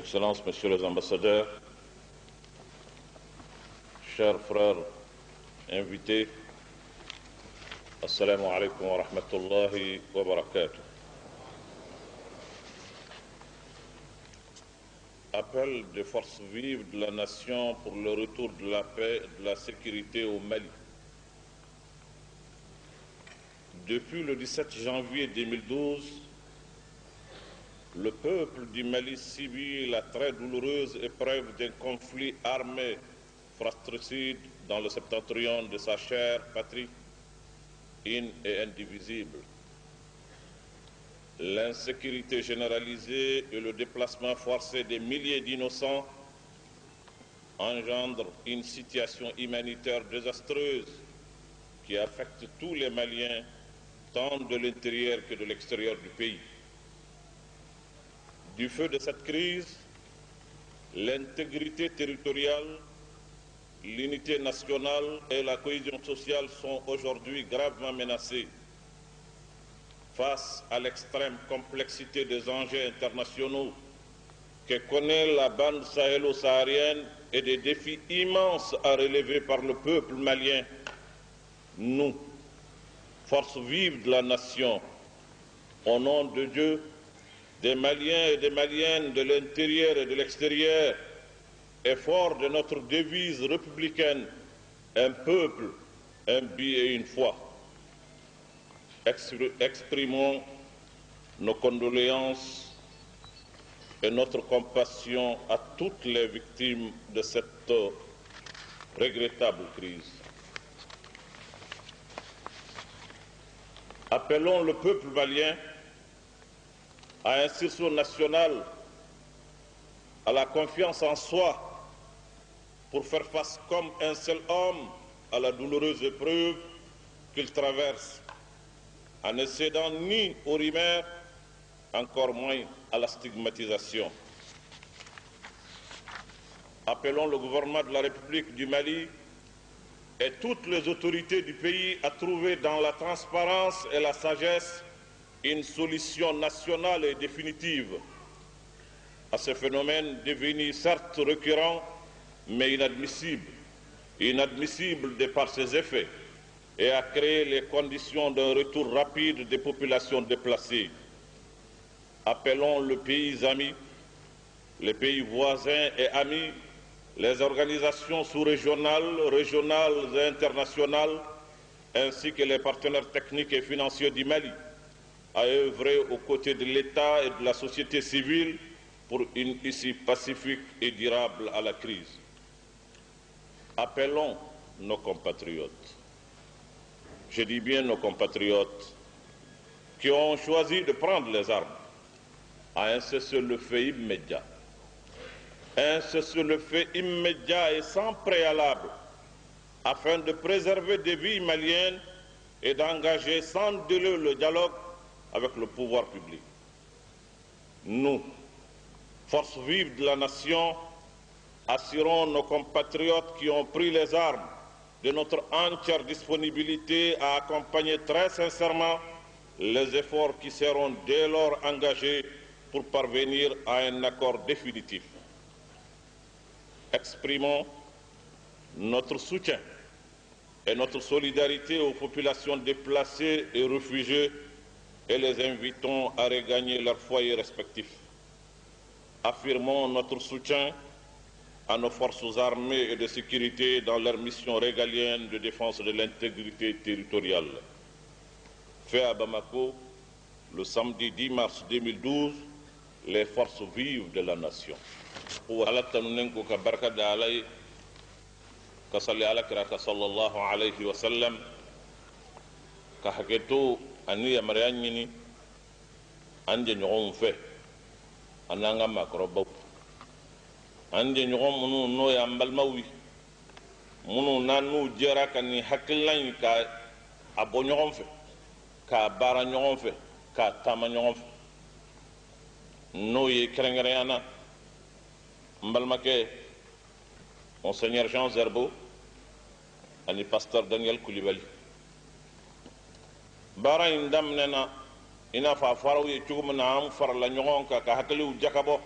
Excellences, Messieurs les ambassadeurs, chers frères invités, Assalamu alaikum wa rahmatullahi wa barakatuh. Appel des forces vives de la nation pour le retour de la paix et de la sécurité au Mali. Depuis le 17 janvier 2012, le peuple du Mali subit la très douloureuse épreuve d'un conflit armé fratricide dans le septentrion de sa chère patrie, une et indivisible. L'insécurité généralisée et le déplacement forcé des milliers d'innocents engendrent une situation humanitaire désastreuse qui affecte tous les Maliens, tant de l'intérieur que de l'extérieur du pays. Du fait de cette crise, l'intégrité territoriale, l'unité nationale et la cohésion sociale sont aujourd'hui gravement menacées. Face à l'extrême complexité des enjeux internationaux que connaît la bande sahélo-saharienne et des défis immenses à relever par le peuple malien, nous, forces vives de la nation, au nom de Dieu, des Maliens et des Maliennes de l'intérieur et de l'extérieur, et fort de notre devise républicaine, un peuple, un but et une foi, exprimons nos condoléances et notre compassion à toutes les victimes de cette regrettable crise. Appelons le peuple malien à un sursaut national, à la confiance en soi, pour faire face comme un seul homme à la douloureuse épreuve qu'il traverse, en ne cédant ni aux rumeurs, encore moins à la stigmatisation. Appelons le gouvernement de la République du Mali et toutes les autorités du pays à trouver dans la transparence et la sagesse une solution nationale et définitive à ce phénomène devenu certes récurrent, mais inadmissible. Inadmissible de par ses effets, et à créer les conditions d'un retour rapide des populations déplacées. Appelons le pays ami, les pays voisins et amis, les organisations sous-régionales, régionales et internationales, ainsi que les partenaires techniques et financiers du Mali, à œuvrer aux côtés de l'État et de la société civile pour une issue pacifique et durable à la crise. Appelons nos compatriotes, je dis bien nos compatriotes, qui ont choisi de prendre les armes, à un cessez-le-feu immédiat. Un cessez-le-feu immédiat et sans préalable, afin de préserver des vies maliennes et d'engager sans délai le dialogue avec le pouvoir public. Nous, forces vives de la nation, assurons nos compatriotes qui ont pris les armes de notre entière disponibilité à accompagner très sincèrement les efforts qui seront dès lors engagés pour parvenir à un accord définitif. Exprimons notre soutien et notre solidarité aux populations déplacées et réfugiées et les invitons à regagner leurs foyers respectifs. Affirmons notre soutien à nos forces armées et de sécurité dans leur mission régalienne de défense de l'intégrité territoriale. Fait à Bamako, le samedi 10 mars 2012, les forces vives de la nation. sallallahu alayhi wa sallam ka haketo ani yamariyani anje ñogon fe ananga makrobaw anje ñogon munu no yambal mawi munu nanu jera kan ni haklan ka abo ñogon fe ka bara ñogon fe ka tama ñogon fe no ye krengreana mbalmake Monseigneur Jean Zerbo ani pasteur Daniel Koulibaly bara indam nena ina fa faraw ye cugum na am far la ñogon ka hakaliw jakabo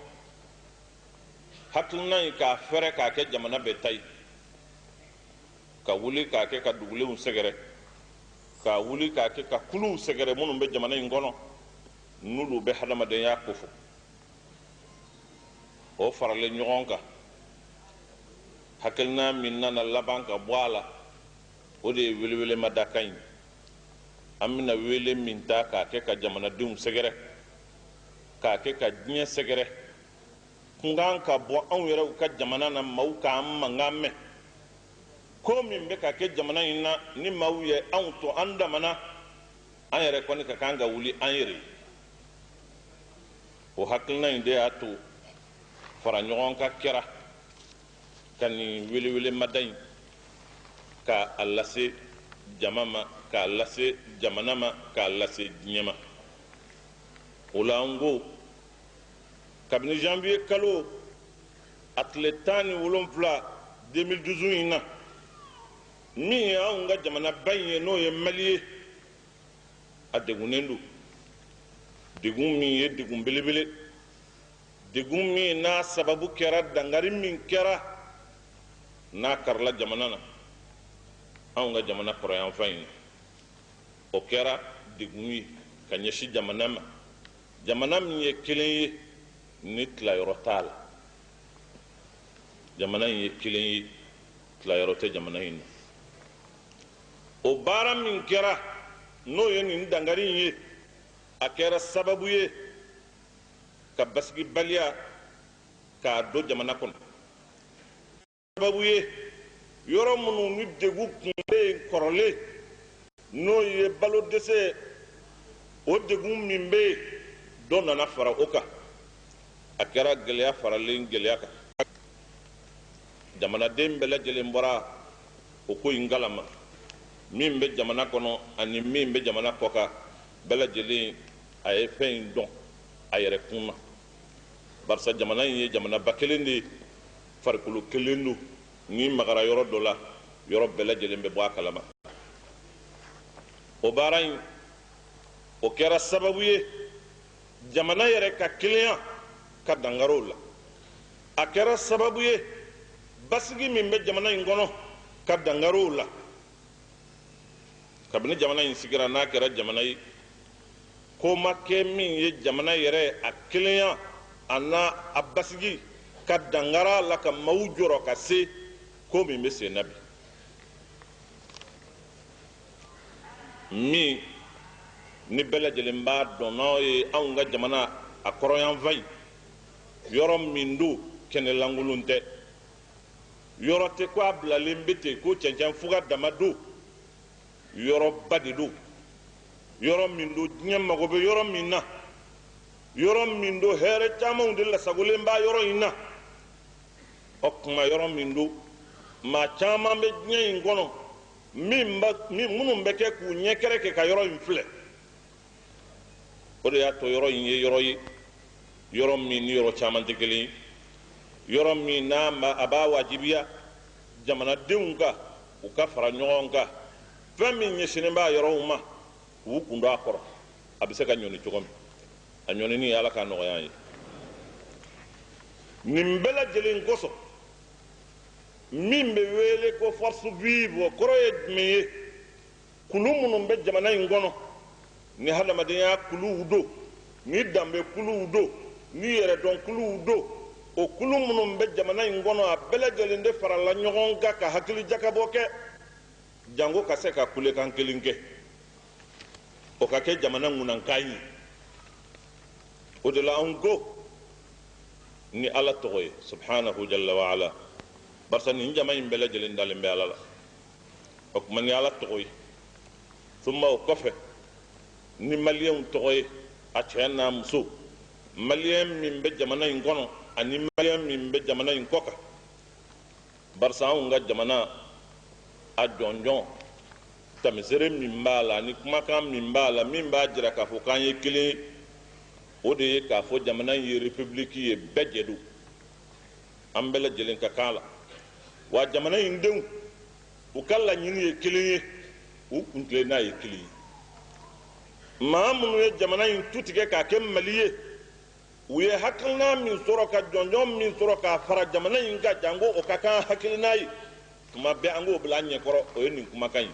hakilina ka fɛrɛ k'a kɛ jamana bɛɛ ta ye ka wuli k'a kɛ ka dugulenw sɛgɛrɛ ka wuli k'a kɛ ka kuluw sɛgɛrɛ minnu bɛ jamana in kɔnɔ n'olu bɛ hadamadenya kofɔ o faralen ɲɔgɔn kan hakilina min nana laban ka bɔ a la o de ye welewelemadakan ye an bɛna wele min ta k'a kɛ ka jamanadenw sɛgɛrɛ k'a kɛ ka diɲɛ sɛgɛrɛ kun kan ka bɔ anw yɛrɛw ka jamana na maaw k'an mankan mɛn ko min bɛ ka kɛ jamana in na ni maaw ye anw to an damana an yɛrɛ kɔni ka kan ka wuli an yɛrɛ ye o hakilina in de y'a to fara ɲɔgɔn ka kɛra ka nin welewelemada in ka a lase jama ma k'a lase jamana ma k'a lase diɲɛ ma o la an ko kabini janvier kalo a tile 17 2012 in na min ye anw ka jamanaba in ye n'o ye Mali ye a degunnen don degun min ye degun belebele degun min n'a sababu kɛra dangari min kɛra n'a karila jamana na anw ka jamana kɔrɔyanfan in na o kɛra degun ye ka ɲɛsin jamana ma jamana min ye kelen ye ni tilayɔrɔ t'a la jamana in ye kelen ye tilayɔrɔ tɛ jamana in na o baara min kɛra n'o ye nin dangari in ye a kɛra sababu ye ka basigibaliya k'a don jamana kɔnɔ sababu ye yɔrɔ minnu ni degun tun bɛ yen kɔrɔlen n'o ye balo dɛsɛ o degun min bɛ yen dɔ nana fara o kan a kɛra gɛlɛya faralen gɛlɛya kan jamanaden bɛɛ lajɛlen bɔra o ko in kalama min bɛ jamana kɔnɔ ani min bɛ jamana kɔ kan bɛɛ lajɛlen a ye fɛn in dɔn a yɛrɛ kun na barisa jamana in ye jamanaba kelen de ye farikolo kelen don ni magara yɔrɔ dɔ la yɔrɔ bɛɛ lajɛlen bɛ bɔ a kalama o baara in o kɛra sababu ye jamana yɛrɛ ka kelenya ka dangar'o la a kɛra sababu ye basigi min bɛ jamana in kɔnɔ ka dangar'o la kabini jamana in sigira n'a kɛra jamana ye ko ma kɛ min ye jamana yɛrɛ a kelenya a n'a a basigi ka dangara la ka maaw jɔrɔ ka se ko min bɛ sen na bi min ni bɛɛ lajɛlen b'a dɔn n'aw ye anw ka jamana a kɔrɔyanfan in yɔrɔ min don kɛnɛlankolon tɛ yɔrɔ tɛ ko a bilalen bɛ ten ko cɛncɛn fuga dama don yɔrɔba de don yɔrɔ min don diɲɛ mago bɛ yɔrɔ min na yɔrɔ min don hɛrɛ camanw de lasagolen b'a yɔrɔ in na o kuma yɔrɔ min don maa caman bɛ diɲɛ in kɔnɔ minnu bɛ kɛ k'u ɲɛkɛrɛ kɛ ka yɔrɔ in filɛ o de y'a to yɔrɔ in ye yɔrɔ ye yɔrɔ min ni yɔrɔ caman tɛ kelen ye yɔrɔ min n'a a b'a wajibiya jamanadenw kan u ka fara ɲɔgɔn kan fɛn min ɲɛsinnen b'a yɔrɔw ma k'u kun don a kɔrɔ a bɛ se ka ɲɔni cogo min a ɲɔnini ye Ala ka nɔgɔya an ye nin bɛɛ lajɛlen kosɔn min bɛ wele ko force vive o kɔrɔ ye jumɛn ye kulu minnu bɛ jamana in kɔnɔ ni hadamadenya kuluw don ni danbe kuluw don ni yɛrɛdɔn kuluw don o kulu minnu bɛ jamana in kɔnɔ a bɛɛ lajɛlen de farala ɲɔgɔn kan ka hakili jakabɔ kɛ jango ka se ka kulekan kelen kɛ o ka kɛ jamana ŋunankan ye o de la an ko ni Ala tɔgɔ ye subhanahu jalla wa ala barisa nin jama in bɛɛ lajɛlen dalen bɛ Ala la o kuma ni Ala tɔgɔ ye tuma o kɔfɛ ni maliyɛnw tɔgɔ ye a cɛ n'a muso maliyɛn min bɛ jamana in kɔnɔ ani maliyɛn min bɛ jamana in kɔ kan barisa anw ka jamana a jɔnjɔn tamisere min b'a la ani kumakan min b'a la min b'a jira k'a fɔ k'an ye kelen ye o de ye k'a fɔ jamana in ye république ye bɛɛ jɛ don an bɛɛ lajɛlen ka kan la wa jamana in denw u ka laɲini ye kelen ye u kuntilen n'a ye kelen ye maa minnu ye jamana in tu tigɛ k'a kɛ Mali ye u ye hakilina min sɔrɔ ka jɔnjɔn min sɔrɔ ka fara jamana in ka jango o ka kan hakilina ye tuma bɛɛ an k'o bila an ɲɛkɔrɔ o ye nin kumakan ye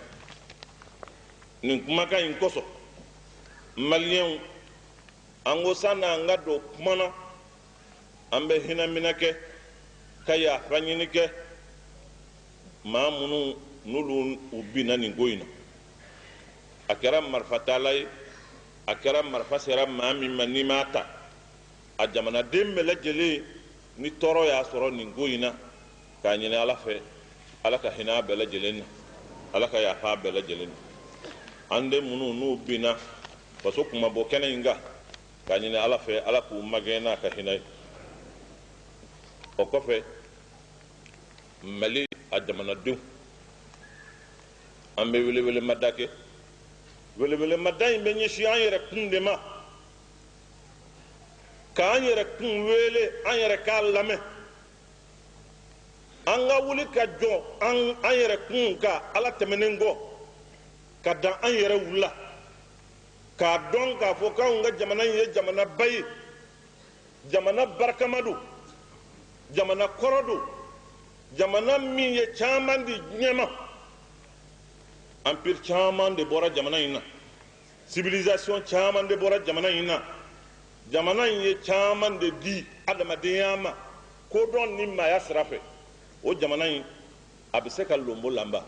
nin kumakan in kosɔn maliyɛnw an ko san'an ka don kuma na an bɛ hinɛminɛ kɛ ka yafa ɲini kɛ maa minnu n'olu u binna nin ko in na a kɛra marifatala ye a kɛra marifa sera maa min ma n'i m'a ta a jamanaden bɛɛ lajɛlen ni tɔɔrɔ y'a sɔrɔ nin ko in na k'a ɲini ala fɛ ala ka hinɛ a bɛɛ lajɛlen na ala ka yafa a bɛɛ lajɛlen na an den minnu n'u binna faso kuma bɔ kɛnɛ in kan k'a ɲini ala fɛ ala k'u magɛn n'a ka hinɛ ye o kɔfɛ mali a jamanadenw an bɛ welewelemada kɛ welewelemada in bɛ ɲɛsin an yɛrɛ kun de ma k'an yɛrɛ kun wele an yɛrɛ k'a lamɛn an ka wuli ka jɔ an yɛrɛ kun ka ala tɛmɛnen kɔ ka dan an yɛrɛ wula k'a dɔn k'a fɔ k'anw ka jamana in ye jamanaba ye jamana barikama don jamana kɔrɔ don jamana min ye caman di ɲɛma empire caman de bɔra jamana in na civilisation caman de bɔra jamana in na jamana in ye caman de di adamadenya ma kodɔn ni maaya sira fɛ o jamana in a bɛ se ka lombo lanba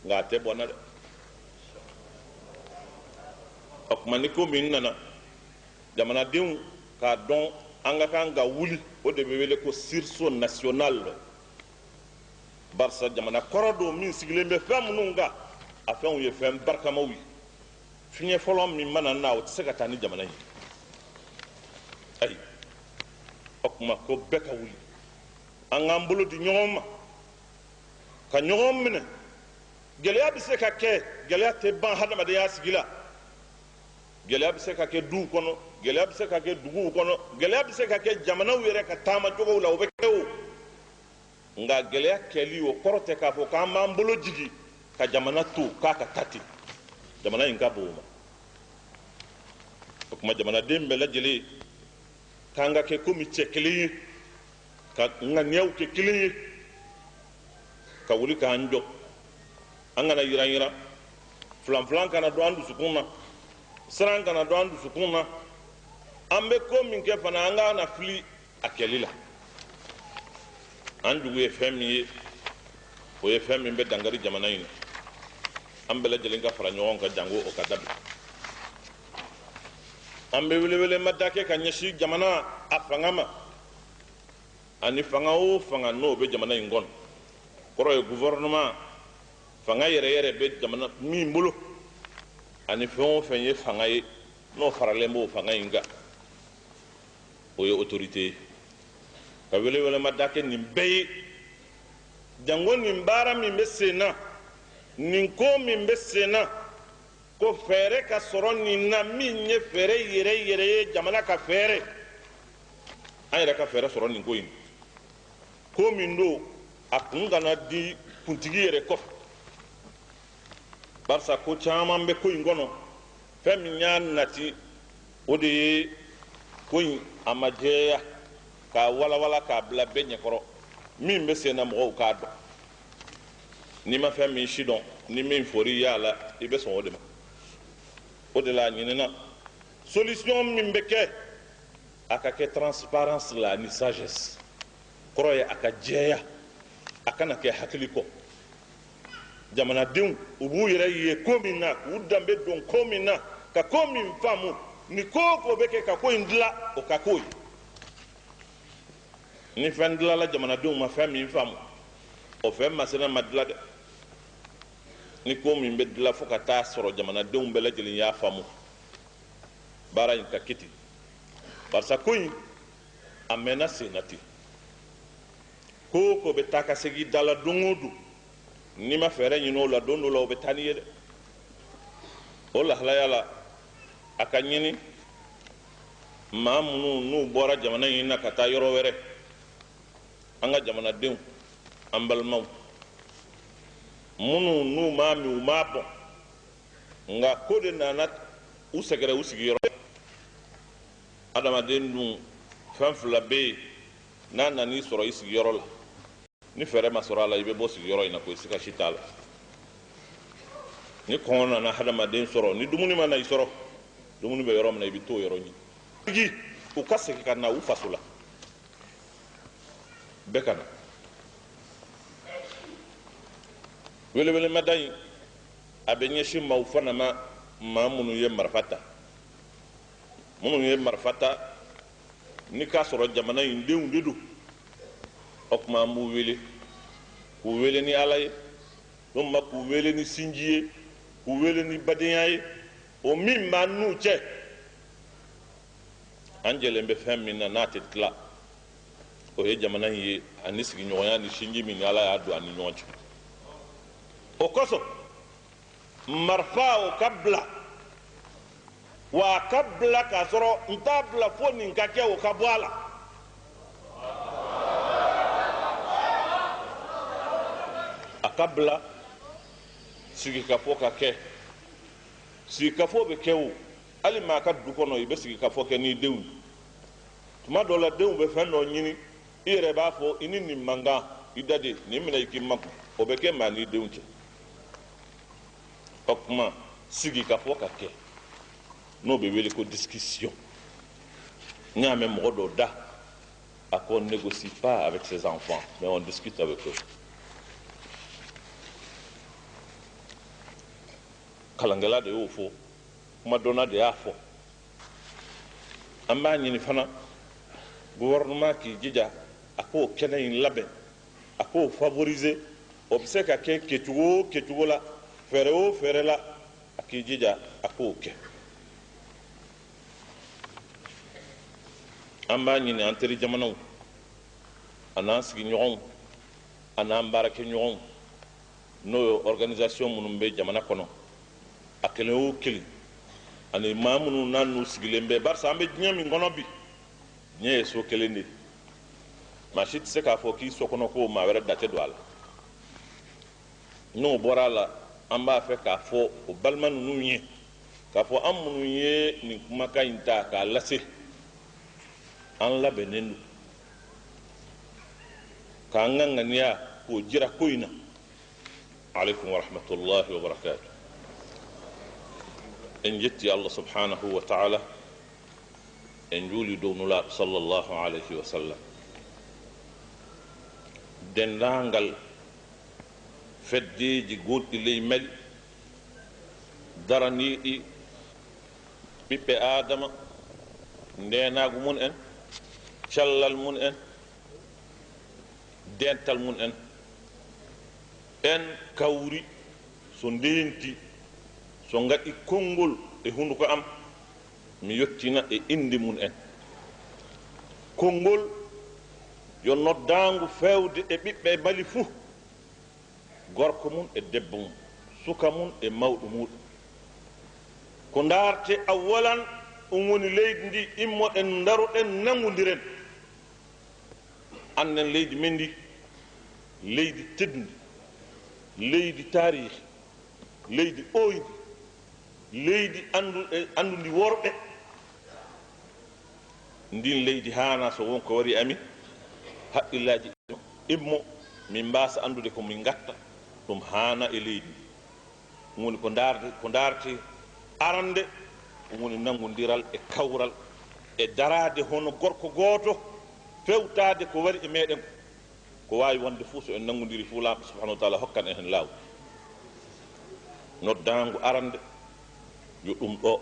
nka a tɛ bɔ na dɛ o tuma ni ko min nana jamanadenw k'a dɔn an ka kan ka wuli o de bɛ wele ko sursaut national barisa jamana kɔrɔ don min sigilen bɛ fɛn minnu kan a fɛnw ye fɛn barikamaw ye fiɲɛ fɔlɔ min mana na o tɛ se ka taa ni jamana in ayi o tuma ko bɛɛ ka wuli an k'an bolo di ɲɔgɔn ma ka ɲɔgɔn minɛ gɛlɛya bɛ se ka kɛ gɛlɛya tɛ ban hadamadenya sigi la gɛlɛya bɛ se ka kɛ duw kɔnɔ gɛlɛya bɛ se ka kɛ duguw kɔnɔ gɛlɛya bɛ se ka kɛ jamanaw yɛrɛ ka taama cogow la o bɛ kɛ o nka gɛlɛya kɛli o kɔrɔ tɛ k'a fɔ k'an b'an bolo jigi ka jamana to k'a ka taa ten jamana in ka bon o ma o tuma jamanaden bɛɛ lajɛlen k'an ka kɛ komi cɛ kelen ye ka ŋaniyaw kɛ kelen ye ka wuli k'an jɔ an kana yiran-yiran filan-filan kana don an dusukun na siran kana don an dusukun na an bɛ ko min kɛ fana an kana fili a kɛli la an jugu ye fɛn min ye o ye fɛn min bɛ dankari jamana in na an bɛɛ lajɛlen ka fara ɲɔgɔn kan jango o ka dabila an bɛ welewelemada kɛ ka ɲɛsin jamana a fanga ma ani fanga o fanga n'o bɛ jamana in kɔnɔ kɔrɔ ye gouvernement fanga yɛrɛ yɛrɛ bɛ jamana min bolo ani fɛn o fɛn ye fanga ye n'o faralen b'o fanga in kan o ye autorité ye ka welewelemada kɛ nin bɛɛ ye jango nin baara min bɛ sen na nin ko min bɛ sen na ko fɛɛrɛ ka sɔrɔ nin na min ye fɛɛrɛ yɛrɛ ye jamana ka fɛɛrɛ an yɛrɛ ka fɛɛrɛ sɔrɔ nin ko in ko min don a kun kana di kuntigi yɛrɛ kɔfɛ barisa ko caman bɛ ko in kɔnɔ fɛn min y'a nati o de ye ko in a ma jɛya k'a walawala k'a bila bɛɛ ɲɛkɔrɔ min bɛ sen na mɔgɔw k'a dɔn n'i ma fɛn min si dɔn ni min fɔr'i ye a la i bɛ sɔn o de ma o de la a ɲinina solution min bɛ kɛ a ka kɛ transparence la ani sagesse kɔrɔ ye a ka jɛya a kana kɛ hakili kɔ jamanadenw u b'u yɛrɛ ye ko min na k'u danbe don ko min na ka ko min faamu ni ko o ko bɛ kɛ ka ko in dilan o ka k'o ye ni fɛn dilanla jamanadenw ma fɛn min faamu o fɛn masina ma dilan dɛ ni ko min bɛ dilan fo ka taa sɔrɔ jamanadenw bɛɛ lajɛlen y'a faamu baara in ka kɛ ten barisa ko in a mɛnna sen na ten ko o ko bɛ taa ka segin da la don o don n'i ma fɛɛrɛ ɲini o la don dɔ la o bɛ taa n'i ye dɛ o lahalaya la a ka ɲini maa minnu n'u bɔra jamana in na ka taa yɔrɔ wɛrɛ an ka jamanadenw an balimaw minnu n'u m'a min u m'a bɔn nka ko de nana u sɛgɛrɛ u sigiyɔrɔ adamaden dun fɛn fila bɛ yen n'a nan'i sɔrɔ i sigiyɔrɔ la ni fɛɛrɛ ma sɔrɔ a la i bɛ bɔ sigiyɔrɔ in na ko i siga si t'a la ni kɔngɔ nana hadamaden sɔrɔ ni dumuni ma na i sɔrɔ dumuni bɛ yɔrɔ min na i bɛ t'o yɔrɔ ɲini u ka segin ka na u faso la bɛɛ ka na welewelemada in a bɛ ɲɛsin maaw fana ma maa minnu ye marifa ta minnu ye marifa ta ni k'a sɔrɔ jamana in denw de don o tuma an b'u wele k'u wele ni ala ye n'o ma k'u wele ni sinji ye k'u wele ni badenya ye o min b'an n'u cɛ an jɛlen bɛ fɛn min na n'a tɛ tila o ye jamana in ye ani sigiɲɔgɔnya ni sinji min ni ala y'a don ani ɲɔgɔn cɛ o kosɔn marifa o ka bila wa a ka bila k'a sɔrɔ n t'a bila fo nin ka kɛ o ka bɔ a la a ka bila sigikafɔ ka kɛ sigikafɔ bɛ kɛ o hali maa ka du kɔnɔ i bɛ sigikafɔ kɛ n'i denw tuma dɔw la denw bɛ fɛn dɔ ɲini i yɛrɛ b'a fɔ i ni nin mankan i da de nin minɛ i k'i makun o bɛ kɛ maa n'i denw cɛ o tuma sigikafɔ ka kɛ n'o bɛ wele ko discussion n y'a mɛn mɔgɔ dɔw da a ko on ne négocie pas avec ses enfants mais on discute avec eux kalankɛla de y'o fɔ kuma dɔnna de y'a fɔ an b'a ɲini fana gouvernement k'i jija a k'o kɛnɛ in labɛn a k'o favoriser o bɛ se ka kɛ kɛcogo o kɛcogo la fɛɛrɛ o fɛɛrɛ la a k'i jija a k'o kɛ an b'a ɲini an teri jamanaw a n'an sigiɲɔgɔnw a n'an baarakɛɲɔgɔnw n'o ye organisation minnu bɛ jamana kɔnɔ a kelen o kelen ani maa minnu n'an n'u sigilen bɛ barisa an bɛ diɲɛ min kɔnɔ bi diɲɛ ye so kelen de ye maa si tɛ se k'a fɔ k'i so kɔnɔ ko maa wɛrɛ da tɛ don a la n'o bɔra a la an b'a fɛ k'a fɔ o balima ninnu ye k'a fɔ an minnu ye nin kumakan in ta k'a lase an labɛnnen don k'an ka ŋaniya k'o jira ko in na aleykum wa rahmatulahi wa barakatuh en jetti allah subhanahu wa ta'ala en juuli downula sallallahu alayhi wa sallam dendangal feddeji gonɗi ley mali daraniɗi ɓiɓɓe adama ndenagu mun en cellal mun en dental mun en kawri so ndenti so gaɗi konngol e hunduko am mi yettina e inde mun en konngol yo noddangu fewde e ɓiɓɓe mali fuu gorko mun e debbo mum suka mun e mawɗo muɗum ko ndarte awalan ɗum woni leydi ndi immoɗen daroɗen nangodiren annen leydi men ndi leydi teddundi leydi tarihi leydi ɓooydi leydi andundi worɓe ndin leydi hana so wonko wari amin haqqillaji immo min mbasa andude ko min gatta ɗum hana e leydi ɗum woni ko darde arande ɗum woni nangodiral e kawral e darade hono gorko goto fewtade ko wari e meɗen ko wawi wonde fuu so en nangodiri fuu lamɗo subhanahu wa taala hokkan en hen laaw noddangu arande yo ɗum ɗo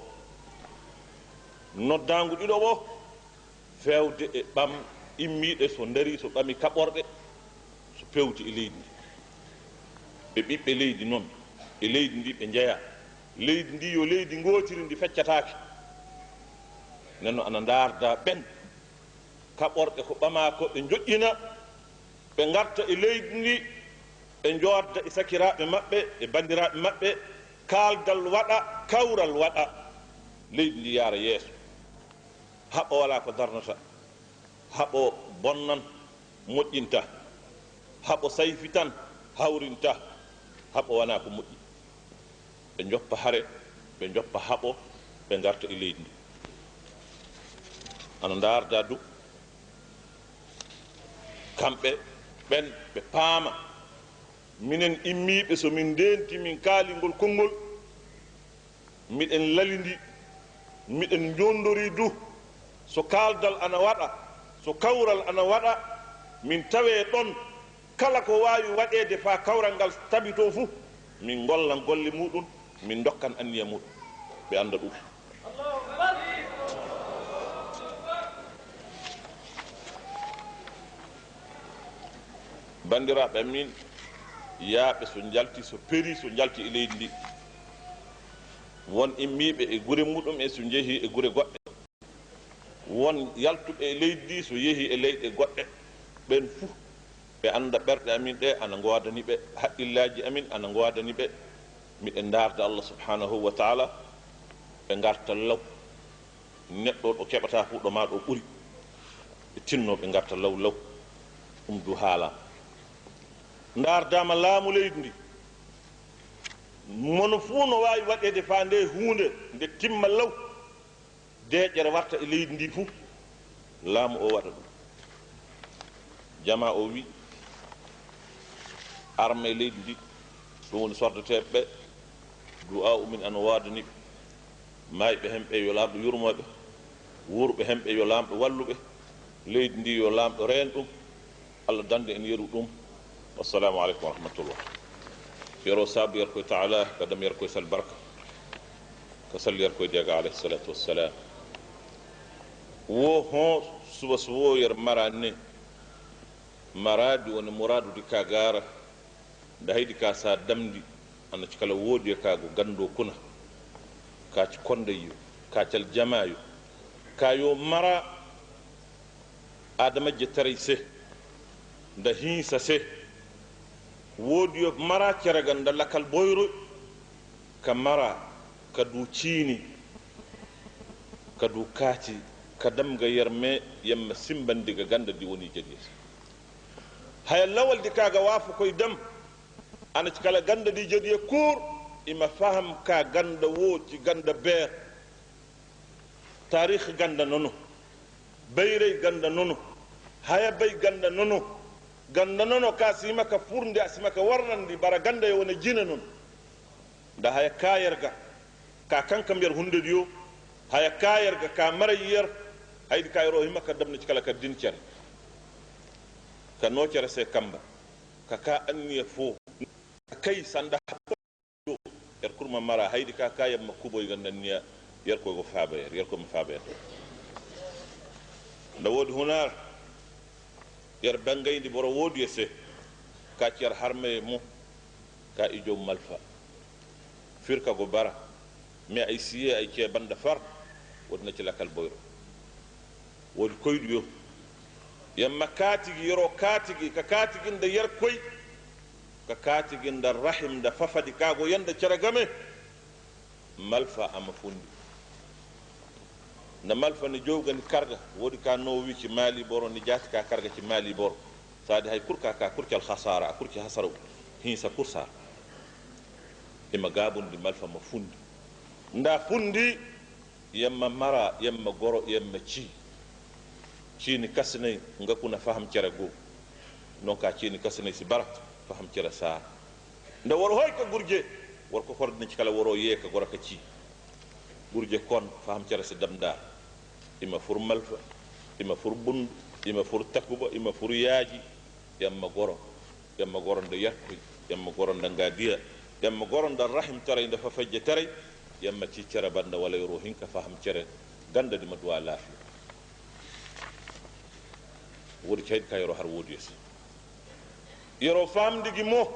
noddangu ɗiɗo fewde e ɓam immiɗe so dari so ɓami kaɓorɗe so pewti e leydi ndi ɓe ɓiɓɓe leydi noon e leydi ndi ɓe jeeya leydi ndi yo leydi gootiri ndi feccatake nenno ana darda ɓen kaɓorɗe ko ɓama ko ɓe joƴƴina ɓe garta e leydi ndi ɓe jodda e sakiraɓe maɓɓe e bandiraɓe maɓɓe kaaldal waɗa kawral waɗa leydi ndi yaara yeeso haɓo wala ko darnata haɓo bonnan moƴƴinta haɓo sayfitan hawrinta haɓo wona ko moƴƴi ɓe joppa hare ɓe joppa haɓo ɓe garta e leydi ndi ana darda du kamɓe ɓen ɓe paama minen immiiɓe so min ndenti min kaali ngol konngol miɗen lalindi miɗen jondori du so kaaldal ana waɗa so kawral ana waɗa min tawe ɗon kala ko waawi waɗeede faa kawral ngal tabito fuu min gollan golle muɗum min dokkan anniya muɗum ɓe annda ɗum bandiraɓe amin yaaɓe so jalti so peri so jalti e leydi ndi won immiɓe e gure muɗum e so jeehi e gure goɗɗe won yaltuɓe e leydi ndi so yeehi e leyɗe goɗɗe ɓen fuu ɓe anda ɓerɗe amin ɗe ana godani ɓe haqqillaji amin ana godani ɓe miɗen darda Allah subhanahu wa taala ɓe garta law neɗɗo ɗo keɓata fu ɗo ma ɗo ɓuuri ɓe tinno ɓe garta law law ɗum du haala dardama laamu leydi ndi mono fuu no wawi waɗede fa nde hunde nde timma law deƴƴere warta e leydi ndi fuu laamu o waɗa ɗum jama o wi arme e leydi ndi ɗum woni sordateɓe ɓe du'a umin ana wadaniɓe mayɓe hemɓe yo lamɗo yurmoɓe wurɓe hemɓe yo lamɗo walluɓe leydi ndi yo lamɗo reen ɗum Allah dande en yeru ɗum wassalamu aleykum wa rahmatullah yero saabu yer koye taala kadam yer koye sal barka ko salli yer koye diaga alayhi salatu wassalam wo hon suba so wo yer marani ne maradi woni muradude ka gara nda haydi ka sa damdi ana cikala woodi e kago gando kuna kaci konde yo kacal jamayo kayo mara adamajje taray se nda hiisa se woodi yo mara ceragal nda lakal boyro ka mara ka du ciini ka du kaati ka damga yerme yemma simbandiga ganda di woni jegi haya lawal di kaga waafa koye dam ana kala ganda di jodi e cour ima faham ka ganda wo ci ganda beer tarikh ganda nono bayre ganda nono haya bay ganda nono ka sima ka furde asima ka warnandi bara ganda yo wona jina non nda haya kayerga ka kankam yer hunde yo haya kayerga ka mara yer haydi kayro hima ka damna ci kala ka dincere ka nocere se kamba ka anniya fo kay sanda do er kurma mara haydi ka kayam makuboy gandan niya yer ko go faaba yer ko ma faaba nda wodi hunar yer bangaydi boro wodi ese ka ciar harme mo ka ijo malfa firka go bara me ay siye ay ci banda far wodna ci lakal boyro wodi koydu yo yamma katigi yoro katigi ka katigi nda yer koy ka katigi nda rahim nda fafadi kago yanda caragame malfa ama fundi nda malfa ni jowgani karga wodi ka nowi ci mali boro ni jati ka karga ci mali boro sadi hay kurka ka kurcal khasara kurci hasara hinsa kursa ima gabundi malfa ma fundi nda fundi yamma mara yamma goro yamma ciini kasnay nga kuna faham cere go non ka ciini kasnay si bara faham cere sa nda wor hoy ka gurje wor ko hordni ci kala woro ye ka gora ka ci gurje kon faham cere si damda ima fur malfa ima fur bund ima fur takuba ima fur yaaji yamma goro nda yakkoy yamma goro nda ngadiya yamma goro nda rahim tare nda fa fajje tare yamma ci cere banda wala yoro hinka faham cere ganda di madwa lafi wodi caydi ka yoro har wodi yes yoro famdigi mo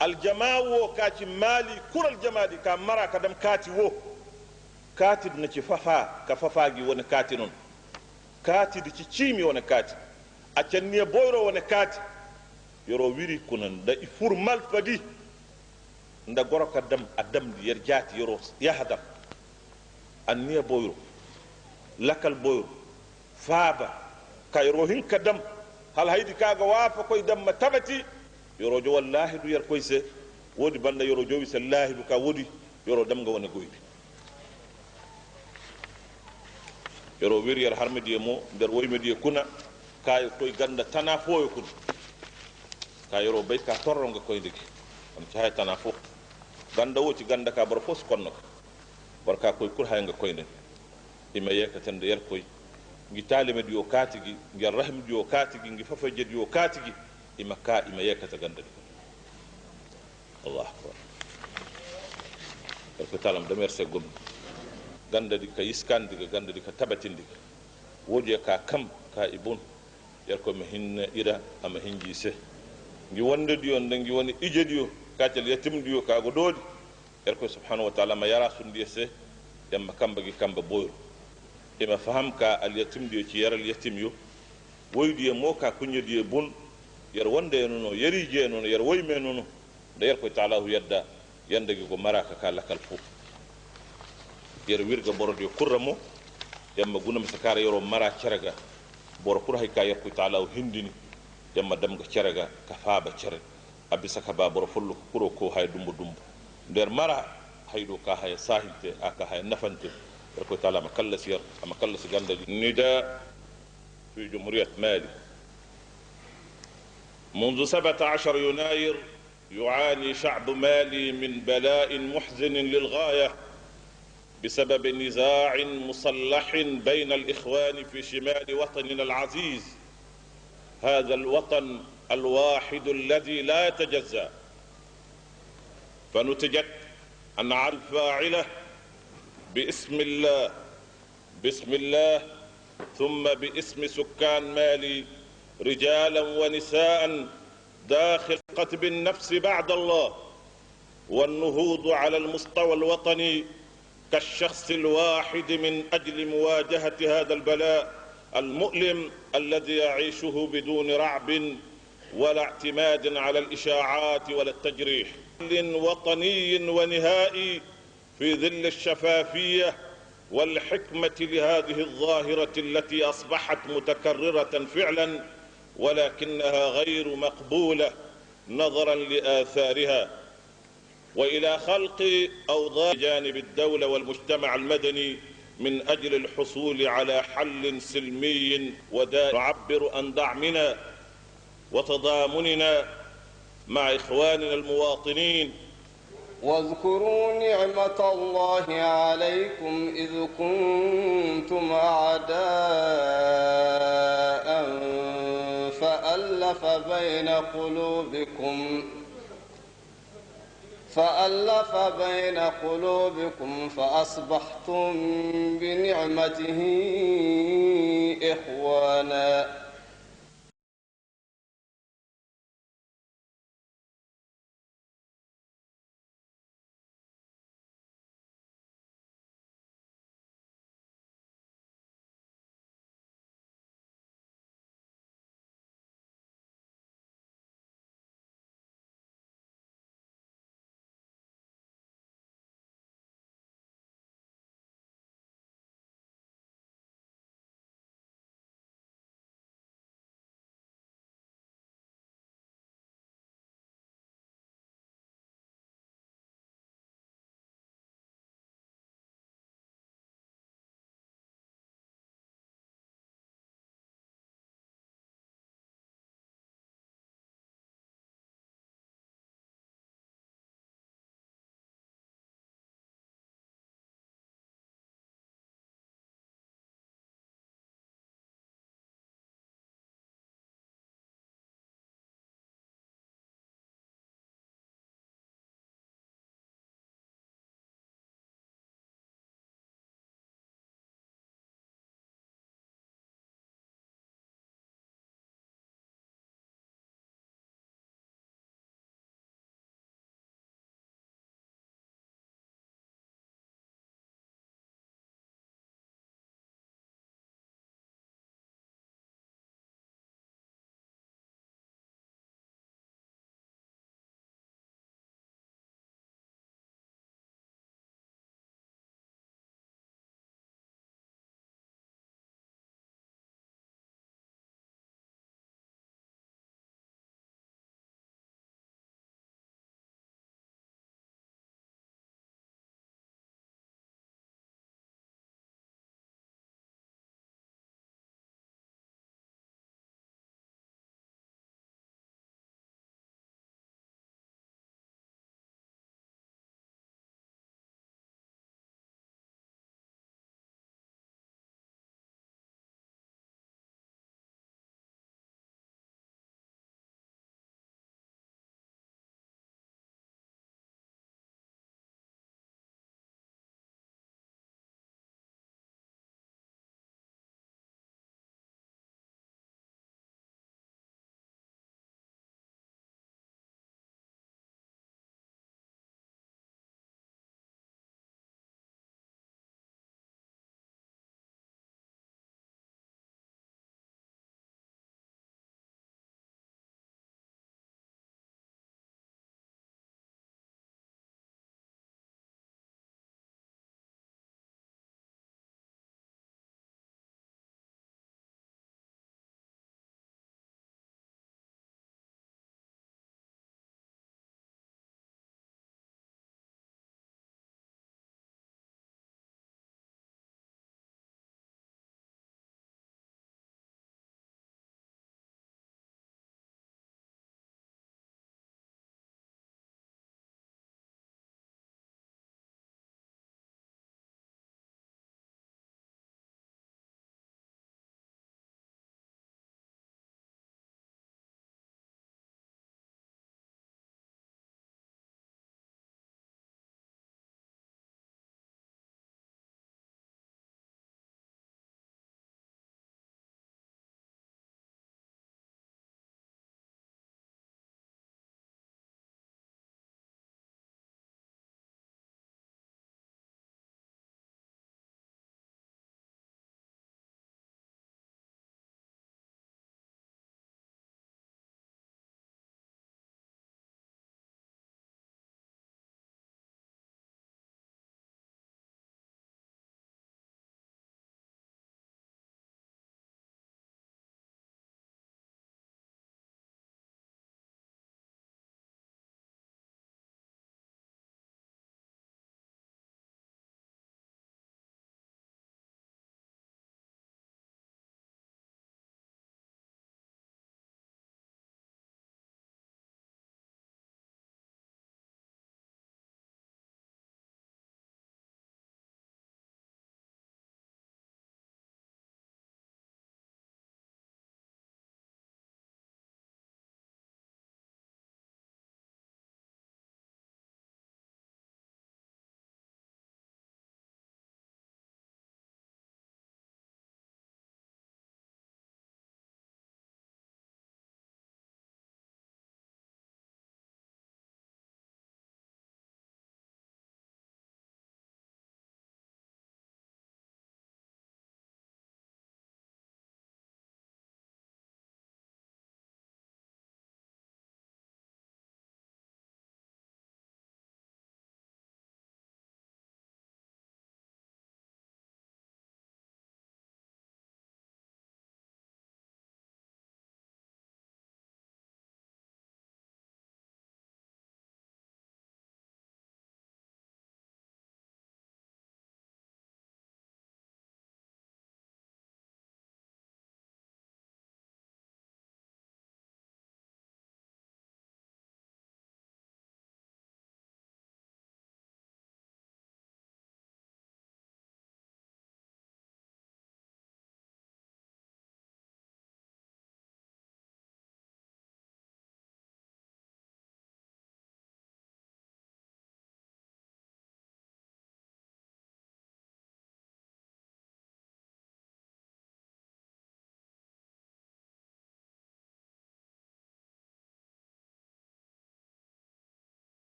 aljamaa wo kaci maali kural jamaadi ka mara kadam kaati wo kaatid na ci fafa ka fafaagi woni kaati noon kaatidi ci ciimi woni kaati accanniye boyro woni kaati yoro wiri kunan nda i fur malfadi nda goro ka dam a damdi yer jaati yoro yahadam anniye boyro lakal boyro faaba kayro hin kadam hal haydi kaga waafa koy damma tabati yoro jo wallahi du yer koy se wodi banda yoro jowi sallahi du ka wodi yoro dam nga wona goydi yoro wir yer harmedi mo der woymedi kuna kay koy ganda tana foyo kun kayro bay ka torronga koy digi on ci hay tana fo ganda woti ganda ka bar fos konno barka koy kur hay nga koy ne ima yekatan de yer koy ngi talime di yo katigi ngi rahim di yo katigi ngi fafa jed yo katigi ima yekata ganda Allah akbar ko talam de merse gom ganda di ka iskandi ganda di ka tabatindi wodi ka kam ka ibun yer ko me hinna ira ama hinji se ngi wonde di on ngi woni ijedi yo katel yatim di yo ka go dodi yer ko subhanahu wa ta'ala ma yara sundi se yamma kamba gi kamba boyo ima faham ka al yatim di ci yaral yatim yo woydi mo ka kunyedi bun yer wonde no yeri je no yer woyme no da yer ko ta'ala hu yadda yandegi ko maraka ka lakal fu yer wirga borodi kurramo yamma gunam sakara yoro mara ceraga bor kur hay ka yer ko ta'ala hu hindini yamma damga ceraga ka faaba cere abisa ka ba bor fullu kuro ko hay dumbu der mara haydo ka hay sahinte aka hay nafante yer ko ta'ala ma kallas yer ama kallas ganda nida في جمهورية مالي منذ 17 يناير يعاني شعب مالي من بلاء محزن للغاية بسبب نزاع مسلح بين الإخوان في شمال وطننا العزيز، هذا الوطن الواحد الذي لا يتجزأ. فنتجت أن على الفاعلة باسم الله ثم باسم سكان مالي رجالا ونساء داخل قتب النفس بعد الله والنهوض على المستوى الوطني كالشخص الواحد من أجل مواجهة هذا البلاء المؤلم الذي يعيشه بدون رعب ولا اعتماد على الإشاعات ولا التجريح. وطني ونهائي في ظل الشفافية والحكمة لهذه الظاهرة التي أصبحت متكررة فعلا ولكنها غير مقبولة نظرا لآثارها، وإلى خلق أوضاع جانب الدولة والمجتمع المدني من أجل الحصول على حل سلمي ودائم نعبر عن دعمنا وتضامننا مع إخواننا المواطنين. واذكروا نعمة الله عليكم إذ كنتم أعداء فألف بين قلوبكم فأصبحتم بنعمته إخوانا